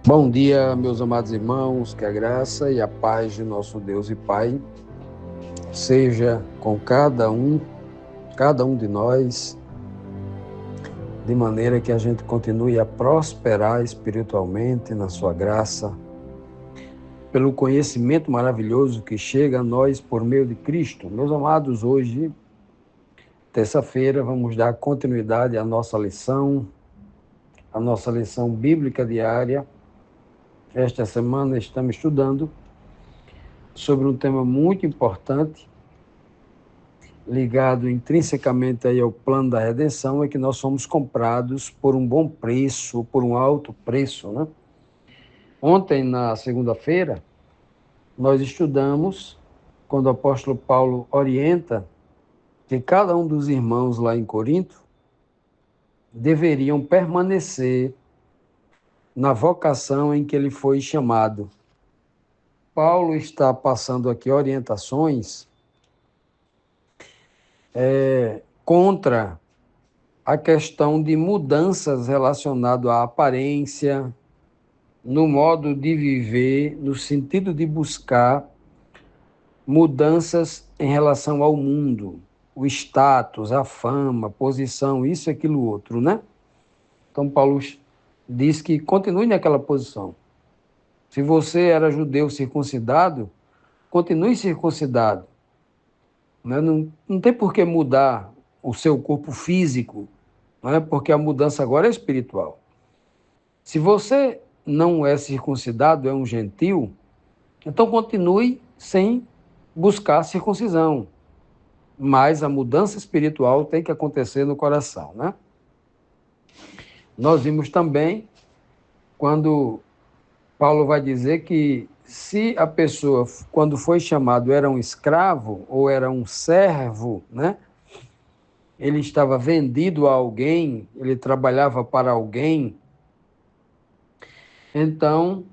Bom dia, meus amados irmãos, que a graça e a paz de nosso Deus e Pai seja com cada um de nós, de maneira que a gente continue a prosperar espiritualmente na sua graça, pelo conhecimento maravilhoso que chega a nós por meio de Cristo. Meus amados, hoje, terça-feira, vamos dar continuidade à nossa lição bíblica diária. Esta semana estamos estudando sobre um tema muito importante, ligado intrinsecamente aí ao plano da redenção, é que nós somos comprados por um bom preço, por um alto preço, né? Ontem, na segunda-feira, nós estudamos, quando o apóstolo Paulo orienta que cada um dos irmãos lá em Corinto deveriam permanecer na vocação em que ele foi chamado. Paulo está passando aqui orientações contra a questão de mudanças relacionadas à aparência, no modo de viver, no sentido de buscar mudanças em relação ao mundo, o status, a fama, a posição, isso, aquilo, outro, né? Então, Paulo diz que continue naquela posição. Se você era judeu circuncidado, continue circuncidado. Né? Não tem por que mudar o seu corpo físico, não é? Porque a mudança agora é espiritual. Se você não é circuncidado, é um gentil, então continue sem buscar a circuncisão. Mas a mudança espiritual tem que acontecer no coração, né? Nós vimos também quando Paulo vai dizer que se a pessoa, quando foi chamado, era um escravo ou era um servo, né? Ele estava vendido a alguém, ele trabalhava para alguém, então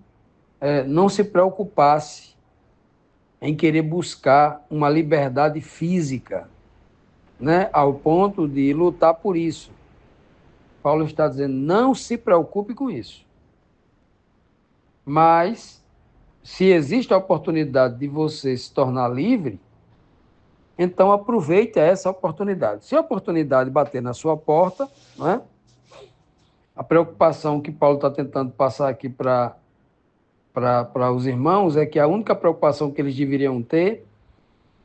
não se preocupasse em querer buscar uma liberdade física, né, ao ponto de lutar por isso. Paulo está dizendo, não se preocupe com isso. Mas, se existe a oportunidade de você se tornar livre, então aproveite essa oportunidade. Se a oportunidade bater na sua porta, não é? A preocupação que Paulo está tentando passar aqui para os irmãos é que a única preocupação que eles deveriam ter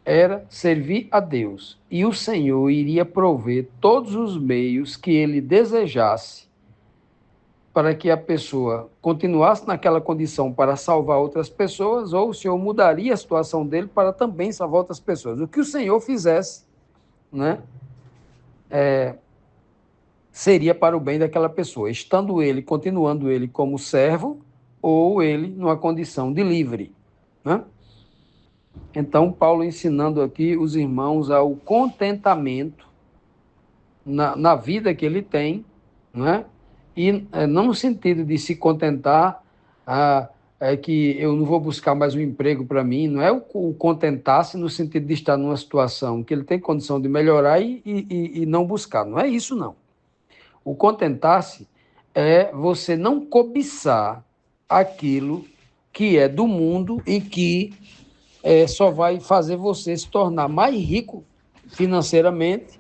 era servir a Deus. E o Senhor iria prover todos os meios que ele desejasse para que a pessoa continuasse naquela condição para salvar outras pessoas, ou o Senhor mudaria a situação dele para também salvar outras pessoas. O que o Senhor fizesse, né, seria para o bem daquela pessoa, estando ele, continuando ele como servo, ou ele numa condição de livre, né? Então, Paulo ensinando aqui os irmãos ao contentamento na vida que ele tem, né? E não no sentido de se contentar, que eu não vou buscar mais um emprego para mim, não é o contentar-se no sentido de estar numa situação que ele tem condição de melhorar e não buscar, não é isso não. O contentar-se é você não cobiçar aquilo que é do mundo e que só vai fazer você se tornar mais rico financeiramente,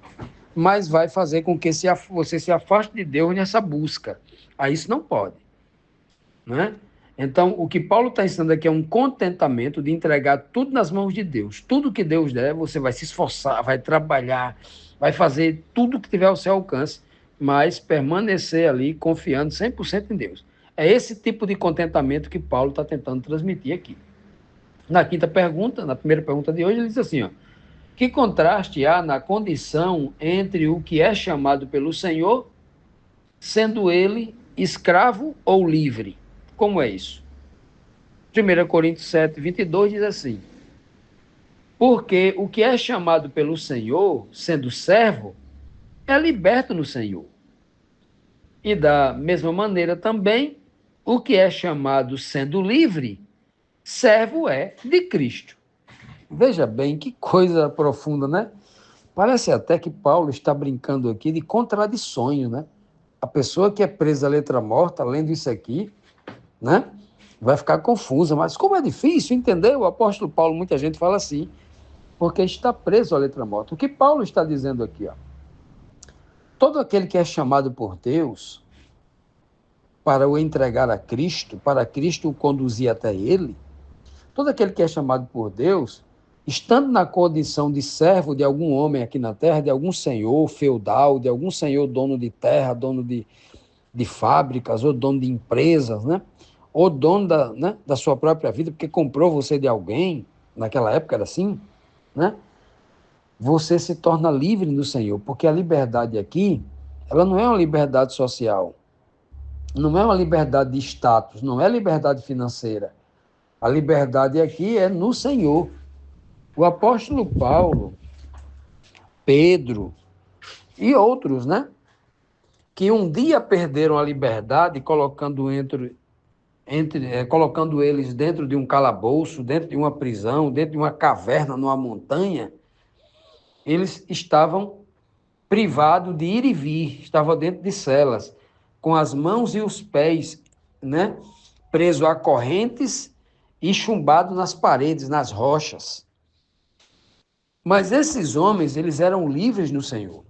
mas vai fazer com que você se afaste de Deus nessa busca. Aí isso não pode, né? Então, o que Paulo está ensinando aqui é um contentamento de entregar tudo nas mãos de Deus. Tudo que Deus der, você vai se esforçar, vai trabalhar, vai fazer tudo que tiver ao seu alcance, mas permanecer ali confiando 100% em Deus. É esse tipo de contentamento que Paulo está tentando transmitir aqui. Na quinta pergunta, na primeira pergunta de hoje, ele diz assim, ó, que contraste há na condição entre o que é chamado pelo Senhor, sendo ele escravo ou livre? Como é isso? 1 Coríntios 7, 22 diz assim, porque o que é chamado pelo Senhor, sendo servo, é liberto no Senhor. E da mesma maneira também, o que é chamado sendo livre, servo é de Cristo. Veja bem, que coisa profunda, né? Parece até que Paulo está brincando aqui de contradições, né? A pessoa que é presa à letra morta, lendo isso aqui, né? Vai ficar confusa, mas como é difícil entender, o apóstolo Paulo, muita gente fala assim, porque está preso à letra morta. O que Paulo está dizendo aqui, ó, todo aquele que é chamado por Deus para o entregar a Cristo, para Cristo o conduzir até ele, todo aquele que é chamado por Deus, estando na condição de servo de algum homem aqui na terra, de algum senhor feudal, de algum senhor dono de terra, dono de fábricas, ou dono de empresas, né? Ou dono da sua própria vida, porque comprou você de alguém, naquela época era assim, né? Você se torna livre no Senhor, porque a liberdade aqui, ela não é uma liberdade social, não é uma liberdade de status, não é liberdade financeira. A liberdade aqui é no Senhor. O apóstolo Paulo, Pedro e outros, né? Que um dia perderam a liberdade colocando eles dentro de um calabouço, dentro de uma prisão, dentro de uma caverna, numa montanha, eles estavam privados de ir e vir, estavam dentro de celas, com as mãos e os pés, né, presos a correntes e chumbados nas paredes, nas rochas. Mas esses homens, eles eram livres no Senhor.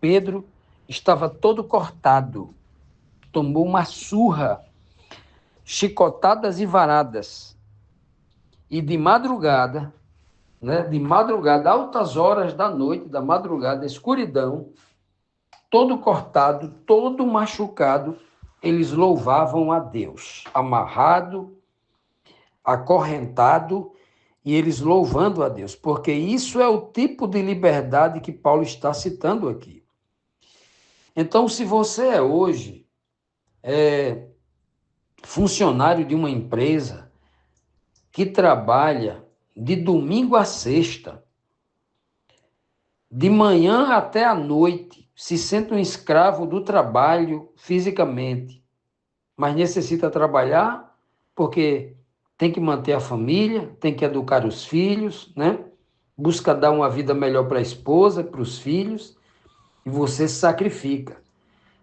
Pedro estava todo cortado, tomou uma surra, chicotadas e varadas. E de madrugada, né, de madrugada, altas horas da noite, da madrugada, escuridão, todo cortado, todo machucado, eles louvavam a Deus, amarrado, acorrentado, e eles louvando a Deus, porque isso é o tipo de liberdade que Paulo está citando aqui. Então, se você é hoje funcionário de uma empresa que trabalha de domingo a sexta, de manhã até a noite, se sente um escravo do trabalho fisicamente, mas necessita trabalhar porque tem que manter a família, tem que educar os filhos, né? Busca dar uma vida melhor para a esposa, para os filhos, e você se sacrifica.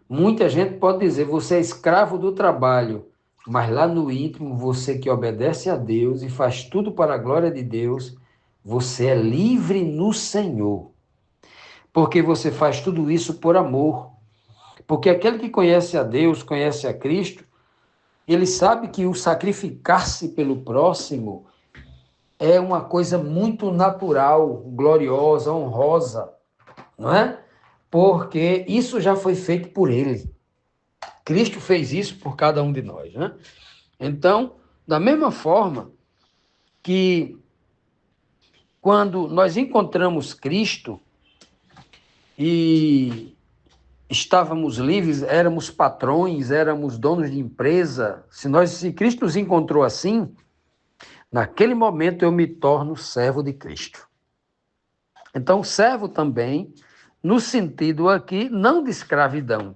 Muita gente pode dizer, você é escravo do trabalho, mas lá no íntimo, você que obedece a Deus e faz tudo para a glória de Deus, você é livre no Senhor. Porque você faz tudo isso por amor. Porque aquele que conhece a Deus, conhece a Cristo, ele sabe que o sacrificar-se pelo próximo é uma coisa muito natural, gloriosa, honrosa, não é? Porque isso já foi feito por ele. Cristo fez isso por cada um de nós, né? Então, da mesma forma que quando nós encontramos Cristo e estávamos livres, éramos patrões, éramos donos de empresa, se Cristo nos encontrou assim, naquele momento eu me torno servo de Cristo. Então, servo também, no sentido aqui, não de escravidão,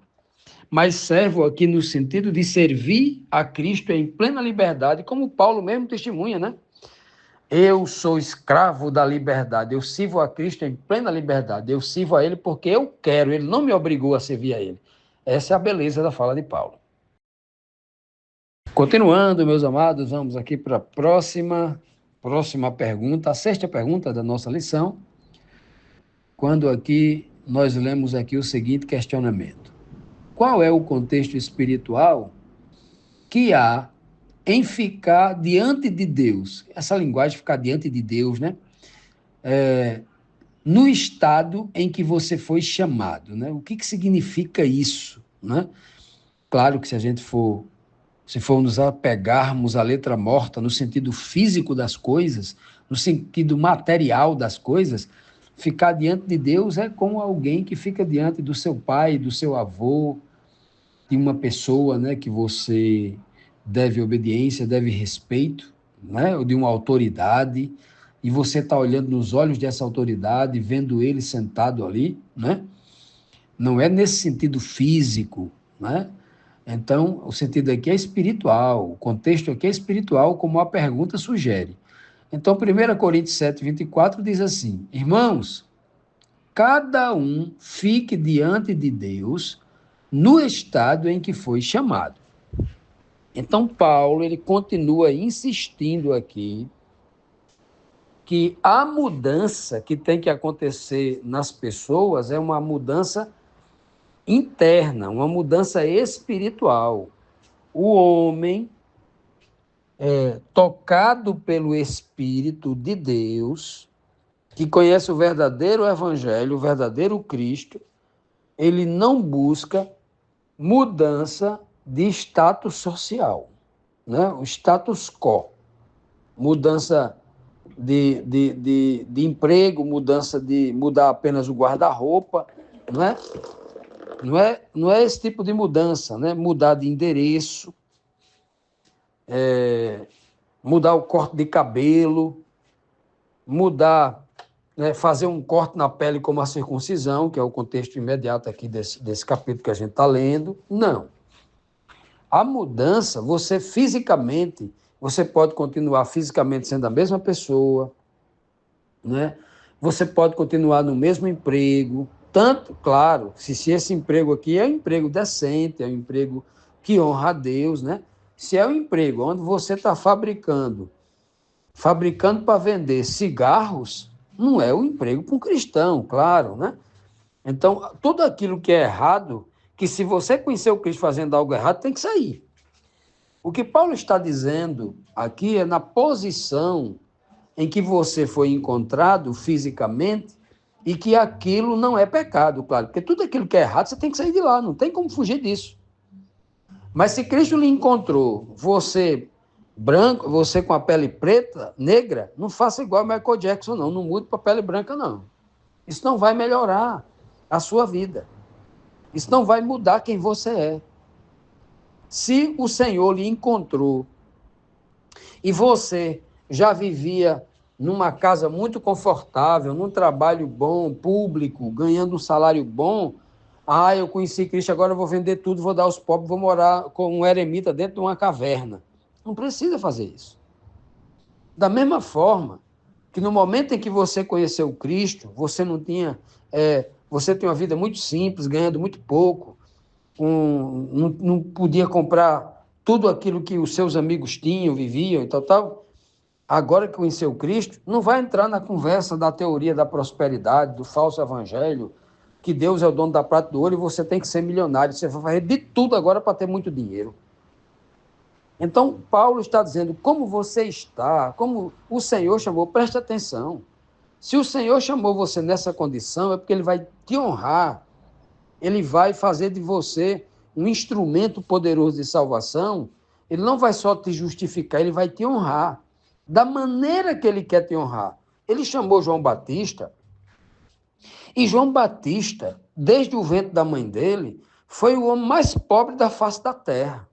mas servo aqui no sentido de servir a Cristo em plena liberdade, como Paulo mesmo testemunha, né? Eu sou escravo da liberdade, eu sirvo a Cristo em plena liberdade, eu sirvo a Ele porque eu quero, Ele não me obrigou a servir a Ele. Essa é a beleza da fala de Paulo. Continuando, meus amados, vamos aqui para a próxima pergunta, a sexta pergunta da nossa lição, quando aqui nós lemos aqui o seguinte questionamento. Qual é o contexto espiritual que há em ficar diante de Deus? Essa linguagem, ficar diante de Deus, né? No estado em que você foi chamado, né? O que significa isso, né? Claro que se for nos apegarmos à letra morta no sentido físico das coisas, no sentido material das coisas, ficar diante de Deus é como alguém que fica diante do seu pai, do seu avô, de uma pessoa, né, que você deve obediência, deve respeito, né, ou de uma autoridade, e você está olhando nos olhos dessa autoridade, vendo ele sentado ali, né? Não é nesse sentido físico, né? Então, o sentido aqui é espiritual, o contexto aqui é espiritual, como a pergunta sugere. Então, 1 Coríntios 7, 24 diz assim: Irmãos, cada um fique diante de Deus no estado em que foi chamado. Então, Paulo, ele continua insistindo aqui que a mudança que tem que acontecer nas pessoas é uma mudança interna, uma mudança espiritual. O homem, tocado pelo Espírito de Deus, que conhece o verdadeiro Evangelho, o verdadeiro Cristo, ele não busca mudança de status social, né? O status quo, mudança de emprego, mudança de mudar apenas o guarda-roupa, não é? Não é esse tipo de mudança, né? Mudar de endereço, mudar o corte de cabelo, mudar, né, fazer um corte na pele como a circuncisão, que é o contexto imediato aqui desse capítulo que a gente está lendo. Não. A mudança, você pode continuar fisicamente sendo a mesma pessoa, né? Você pode continuar no mesmo emprego, tanto, claro, se esse emprego aqui é um emprego decente, é um emprego que honra a Deus, né? Se é um emprego onde você está fabricando para vender cigarros, não é um emprego para um cristão, claro, né? Então, tudo aquilo que é errado, que se você conhecer o Cristo fazendo algo errado, tem que sair. O que Paulo está dizendo aqui é na posição em que você foi encontrado fisicamente e que aquilo não é pecado, claro, porque tudo aquilo que é errado, você tem que sair de lá, não tem como fugir disso. Mas se Cristo lhe encontrou, você branco, você com a pele preta, negra, não faça igual Michael Jackson, não mude para a pele branca, não. Isso não vai melhorar a sua vida. Isso não vai mudar quem você é. Se o Senhor lhe encontrou e você já vivia numa casa muito confortável, num trabalho bom, público, ganhando um salário bom, eu conheci Cristo, agora eu vou vender tudo, vou dar aos pobres, vou morar como um eremita dentro de uma caverna. Não precisa fazer isso. Da mesma forma que no momento em que você conheceu Cristo, você não tinha, você tem uma vida muito simples, ganhando muito pouco, não podia comprar tudo aquilo que os seus amigos tinham, viviam e tal. Agora que conheceu Cristo, não vai entrar na conversa da teoria da prosperidade, do falso evangelho, que Deus é o dono da prata e do ouro e você tem que ser milionário. Você vai fazer de tudo agora para ter muito dinheiro. Então, Paulo está dizendo, como você está, como o Senhor chamou, preste atenção. Se o Senhor chamou você nessa condição, é porque ele vai te honrar. Ele vai fazer de você um instrumento poderoso de salvação. Ele não vai só te justificar, ele vai te honrar da maneira que ele quer te honrar. Ele chamou João Batista, e João Batista, desde o ventre da mãe dele, foi o homem mais pobre da face da terra.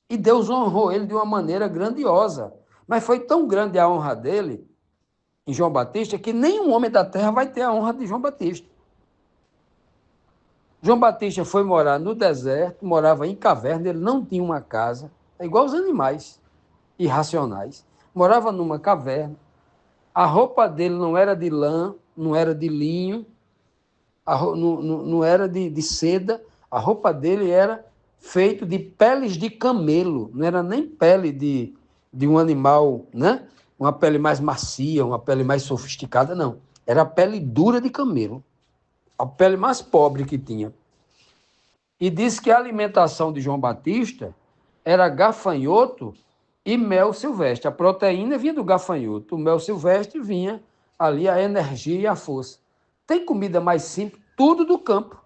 E Deus honrou ele de uma maneira grandiosa. Mas foi tão grande a honra dele, em João Batista, que nenhum homem da terra vai ter a honra de João Batista. João Batista foi morar no deserto, morava em caverna, ele não tinha uma casa, é igual os animais irracionais. Morava numa caverna, a roupa dele não era de lã, não era de linho, não era de seda, a roupa dele era feita de peles de camelo, não era nem pele de um animal, né? Uma pele mais macia, uma pele mais sofisticada, não. Era a pele dura de camelo, a pele mais pobre que tinha. E disse que a alimentação de João Batista era gafanhoto e mel silvestre. A proteína vinha do gafanhoto, o mel silvestre vinha ali a energia e a força. Tem comida mais simples, tudo do campo.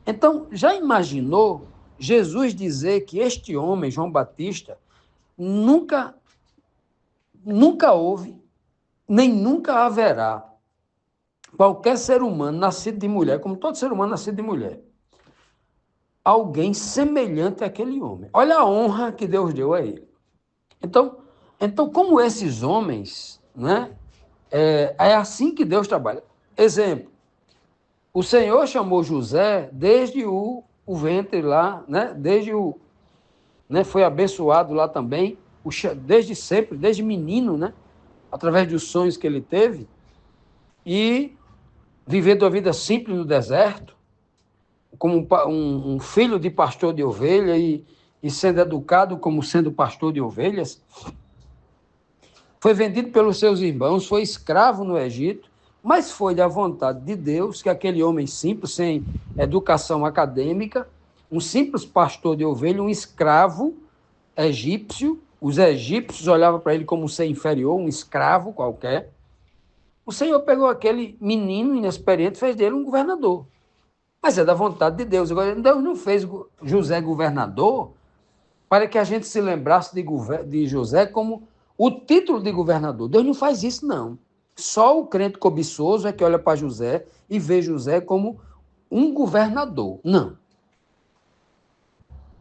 Então, já imaginou Jesus dizer que este homem, João Batista, nunca houve, nem nunca haverá qualquer ser humano nascido de mulher, como todo ser humano nascido de mulher, alguém semelhante àquele homem. Olha a honra que Deus deu a ele. Então como esses homens, né, é assim que Deus trabalha. Exemplo, o Senhor chamou José desde o ventre lá, né, foi abençoado lá também, desde sempre, desde menino, né, através dos sonhos que ele teve, e vivendo a vida simples no deserto, um filho de pastor de ovelha e sendo educado como sendo pastor de ovelhas. Foi vendido pelos seus irmãos, foi escravo no Egito, mas foi da vontade de Deus que aquele homem simples, sem educação acadêmica, um simples pastor de ovelha, um escravo egípcio, os egípcios olhavam para ele como um ser inferior, um escravo qualquer. O Senhor pegou aquele menino inexperiente e fez dele um governador. Mas é da vontade de Deus. Agora, Deus não fez José governador para que a gente se lembrasse de José como o título de governador. Deus não faz isso, não. Só o crente cobiçoso é que olha para José e vê José como um governador. Não.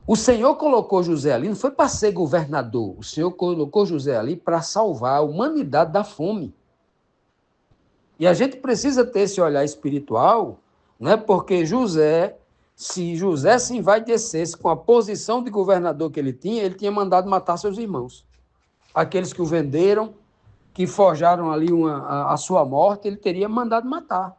O Senhor colocou José ali, não foi para ser governador. O Senhor colocou José ali para salvar a humanidade da fome. E a gente precisa ter esse olhar espiritual, né? Porque José, se José se envaidecesse com a posição de governador que ele tinha mandado matar seus irmãos. Aqueles que o venderam, que forjaram ali a sua morte, ele teria mandado matar.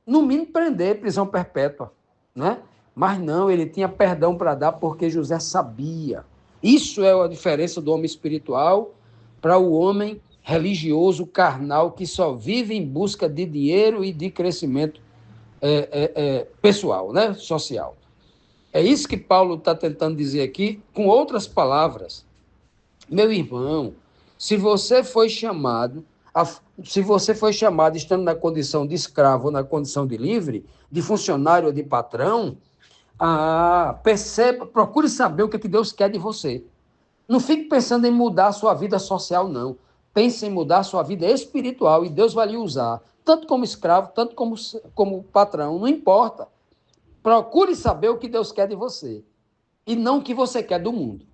No mínimo, prender, prisão perpétua, né? Mas não, ele tinha perdão para dar porque José sabia. Isso é a diferença do homem espiritual para o homem religioso, carnal, que só vive em busca de dinheiro e de crescimento pessoal, né? Social. É isso que Paulo está tentando dizer aqui, com outras palavras. Meu irmão, se você foi chamado, estando na condição de escravo ou na condição de livre, de funcionário ou de patrão, perceba, procure saber o que Deus quer de você. Não fique pensando em mudar a sua vida social, não. Pense em mudar a sua vida espiritual e Deus vai lhe usar, tanto como escravo, tanto como patrão, não importa. Procure saber o que Deus quer de você e não o que você quer do mundo.